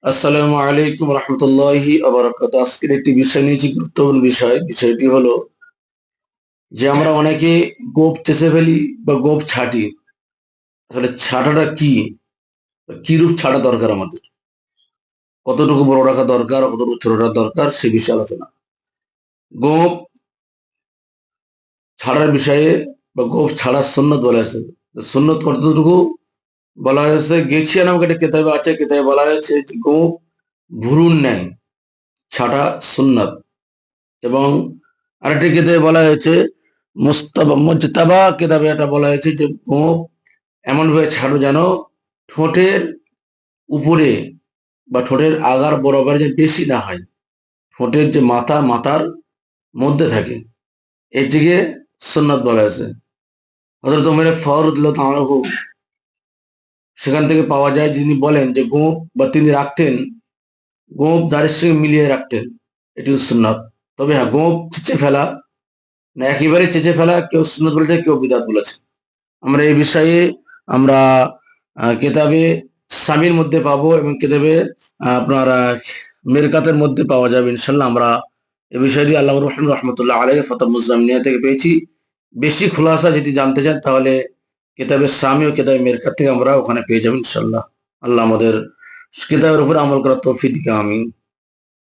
আসসালামু আলাইকুম রহমতুল্লাহি আবরাকাতুহু। আজকের একটি বিষয় নিয়েছি, গুরুত্বপূর্ণ বিষয়। বিষয়টি হলো যে আমরা অনেকে গোঁফ চেঁচে ফেলি বা গোঁফ ছাঁটি। আসলে ছাঁটাটা কি, কি রূপ ছাঁটা দরকার, আমাদের কতটুকু বড় রাখা দরকার, কতটুকু ছোট রাখা দরকার, সে বিষয়ে আলোচনা। গোঁফ ছাড়ার বিষয়ে বা গোঁফ ছাড়ার সুন্নত বলা হয়েছে। সুন্নত কতটুকু বলা হয়েছে, গেছিয়া নামক একটা কেতাবে আছে। কেতাবে বলা হয়েছে যে গোঁফ ভ্রূণ নেয় ছাঁটা সুন্নত। এবং আরেকটি কেতাবে বলা হয়েছে, মুজতাবা কেতাবে এটা বলা হয়েছে যে গোঁফ এমন ভাবে ছাড়ো যেন ঠোঁটের উপরে বা ঠোঁটের আগার বরাবর যেন বেশি না হয়, ঠোঁটের যে মাথার মধ্যে থাকে, এটিকে সুন্নাত বলা হয়েছে। হযরত ওমর ফারুক রাদিয়াল্লাহু আনহু সেখান থেকে পাওয়া যায়, যিনি বলেন যে গোঁফ বা তিনি রাখতেন, গোঁফ দাড়ির সঙ্গে মিলিয়ে রাখতেন, এটি সুন্নাত। তবে হ্যাঁ, গোঁফ চেঁচে ফেলা না একেবারে চেঁচে ফেলা কেউ সুন্নাত বলেছে, কেউ বিদআত বলেছে। আমরা এই বিষয়ে আমরা কেতাবে সামির মধ্যে পাবো এবং কেতাবে আপনার মেরকাতের মধ্যে পাওয়া যাবে ইনশাল্লাহ। আমরা এই বিষয়টি আল্লাহ রহমতুল্লাহ আলাইহি ফাতাহ মুজাম্মিয়া থেকে পেয়েছি। বেশি খোলাসা যদি জানতে চান তাহলে কেতাবে সামি ও কেতাবে মেরকাত থেকে আমরা ওখানে পেয়ে যাবেন ইনশাল্লাহ। আল্লাহ আমাদের কিতাবের উপর আমল করার তৌফিক দিক। আমিন।